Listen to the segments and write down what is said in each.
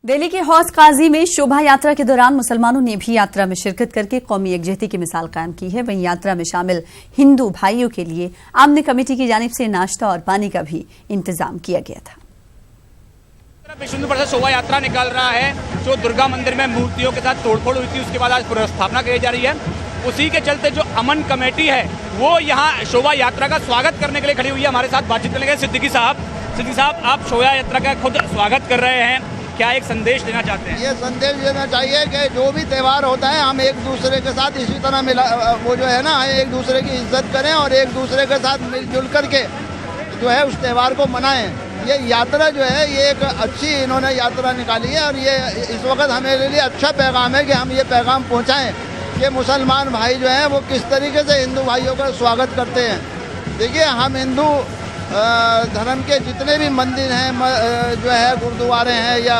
दिल्ली के हौस काजी में शोभा यात्रा के दौरान मुसलमानों ने भी यात्रा में शिरकत करके कौमी यकजहती की मिसाल कायम की है। वहीं यात्रा में शामिल हिंदू भाइयों के लिए आमने कमेटी की जानिब से नाश्ता और पानी का भी इंतजाम किया गया था। विश्व हिंदू परिषद शोभा यात्रा निकाल रहा है। जो दुर्गा मंदिर में मूर्तियों के साथ तोड़फोड़ हुई थी, उसके बाद आज पुनर्स्थापना की जा रही है। उसी के चलते जो अमन कमेटी है वो यहाँ शोभा यात्रा का स्वागत करने के लिए खड़ी हुई है। हमारे साथ बातचीत करने के सिद्दीकी साहब, आप शोभा यात्रा का खुद स्वागत कर रहे हैं, क्या एक संदेश देना चाहते हैं? ये संदेश देना चाहिए कि जो भी त्यौहार होता है हम एक दूसरे के साथ इसी तरह वो जो है ना, एक दूसरे की इज्जत करें और एक दूसरे के साथ मिलजुल करके जो है उस त्यौहार को मनाएं। ये यात्रा जो है ये एक अच्छी इन्होंने यात्रा निकाली है और ये इस वक्त हमारे लिए अच्छा पैगाम है कि हम ये पैगाम पहुँचाएँ कि मुसलमान भाई जो हैं वो किस तरीके से हिंदू भाइयों का स्वागत करते हैं। देखिए, हम हिंदू धर्म के जितने भी मंदिर हैं, जो है गुरुद्वारे हैं या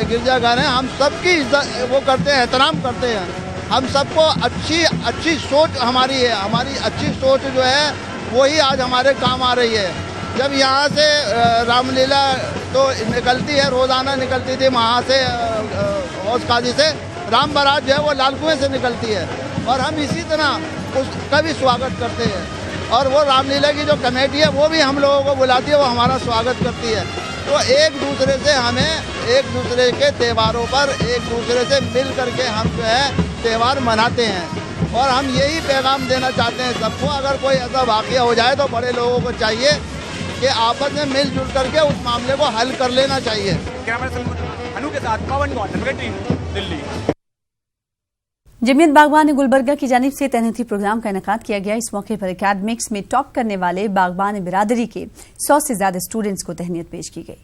गिरजाघर हैं, हम सबकी इज्जत वो करते हैं, एहतराम करते हैं। हम सबको अच्छी सोच हमारी है, हमारी अच्छी सोच जो है वही आज हमारे काम आ रही है। जब यहाँ से रामलीला तो निकलती है, रोज़ाना निकलती थी वहाँ से हौस काजी से, राम बारात जो है वो लाल कुएं से निकलती है और हम इसी तरह उसका भी स्वागत करते हैं। और वो रामलीला की जो कमेटी है वो भी हम लोगों को बुलाती है, वो हमारा स्वागत करती है। तो एक दूसरे से हमें एक दूसरे के त्योहारों पर एक दूसरे से मिल करके हम जो है त्यौहार मनाते हैं और हम यही पैगाम देना चाहते हैं सबको। अगर कोई ऐसा वाक़या हो जाए तो बड़े लोगों को चाहिए कि आपस में मिलजुल करके उस मामले को हल कर लेना चाहिए। अनु के साथ पवन गौतम, दिल्ली। जमीयत बागबान गुलबर्गा की जानिब से तहनीती प्रोग्राम का इनेकाद किया गया। इस मौके पर एकेडमिक्स में टॉप करने वाले बागबान बिरादरी के 100 से ज्यादा स्टूडेंट्स को तहनीत पेश की गई।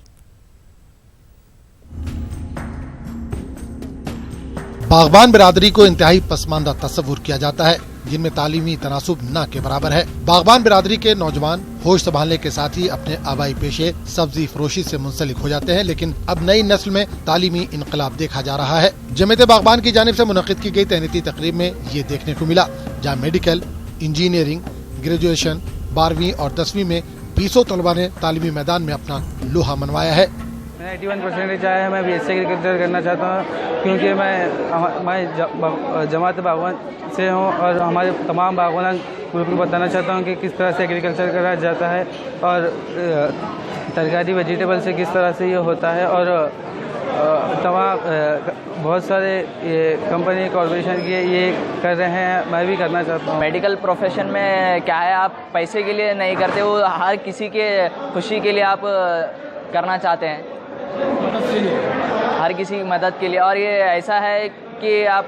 बागबान बिरादरी को इंतहाई पसमानदा तस्वुर किया जाता है, जिनमें तालीमी तनासुब न के बराबर है। बागबान बिरादरी के नौजवान होश संभालने के साथ ही अपने आबाई पेशे सब्जी फरोशी से मुंसलिक हो जाते हैं, लेकिन अब नई नस्ल में तालीमी इनकलाब देखा जा रहा है। जमीयत बागबान की जानिब से मुनक़िद की गई तहनीती तकरीब में ये देखने को मिला, जहाँ मेडिकल, इंजीनियरिंग, ग्रेजुएशन, 12वीं और 10वीं में 20 तलबा ने तालीमी मैदान में अपना लोहा मनवाया है। 81% आया है। मैं BSc एग्रीकल्चर करना चाहता हूँ क्योंकि मैं जमात बागवान से हूँ और हमारे तमाम बागवान ग्रुप को बताना चाहता हूँ कि किस तरह से एग्रीकल्चर करा जाता है और तरकारी वेजिटेबल से किस तरह से ये होता है। और तमाम बहुत सारे ये कंपनी कॉर्पोरेशन के ये कर रहे हैं, मैं भी करना चाहता हूँ। मेडिकल प्रोफेशन में क्या है, आप पैसे के लिए नहीं करते, वो हर किसी के खुशी के लिए आप करना चाहते हैं, हर किसी की मदद के लिए। और ये ऐसा है कि आप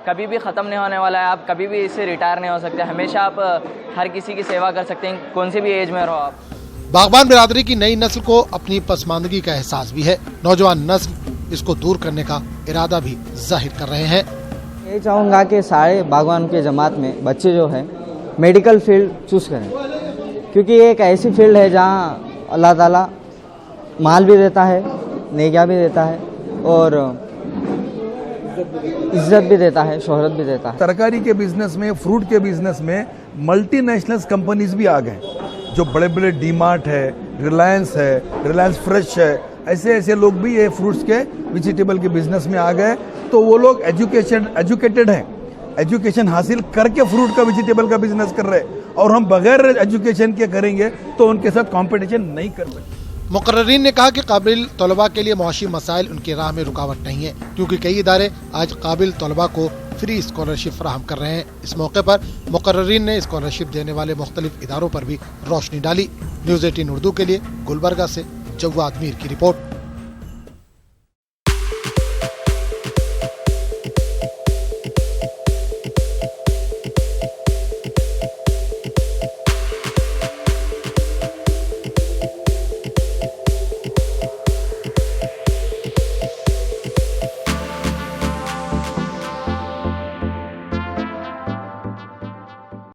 कभी भी ख़त्म नहीं होने वाला है, आप कभी भी इससे रिटायर नहीं हो सकते, हमेशा आप हर किसी की सेवा कर सकते हैं, कौन सी भी एज में रहो आप। बागबान बिरादरी की नई नस्ल को अपनी पसमानदगी का एहसास भी है। नौजवान नस्ल इसको दूर करने का इरादा भी जाहिर कर रहे हैं। ये चाहूँगा कि सारे बागवान के जमात में बच्चे जो है मेडिकल फील्ड चूज़ करें, क्योंकि ये एक ऐसी फील्ड है जहाँ अल्लाह ताला माल भी देता है, नेकिया भी देता है और इज्जत भी देता है, शोहरत भी देता है। तरकारी के बिजनेस में, फ्रूट के बिजनेस में मल्टीनेशनल कंपनीज भी आ गए, जो बड़े बड़े डीमार्ट है, रिलायंस है, रिलायंस फ्रेश है, ऐसे लोग भी ये फ्रूट्स के वेजिटेबल के बिजनेस में आ गए। तो वो लोग एजुकेटेड हैं, एजुकेशन हासिल करके फ्रूट का वेजिटेबल का बिजनेस कर रहे हैं और हम बगैर एजुकेशन के करेंगे तो उनके साथ कॉम्पिटिशन नहीं कर सकते। मुकर्रिरीन ने कहा कि काबिल तलबा के लिए मुआशी मसाइल उनकी राह में रुकावट नहीं है, क्योंकि कई इदारे आज काबिल तलबा को फ्री स्कॉलरशिप फराहम कर रहे हैं। इस मौके पर मुकर्रिरीन ने स्कॉलरशिप देने वाले मुख्तलिफ इदारों पर भी रोशनी डाली। न्यूज़ 18 उर्दू के लिए गुलबर्गा से जवाद मीर की रिपोर्ट।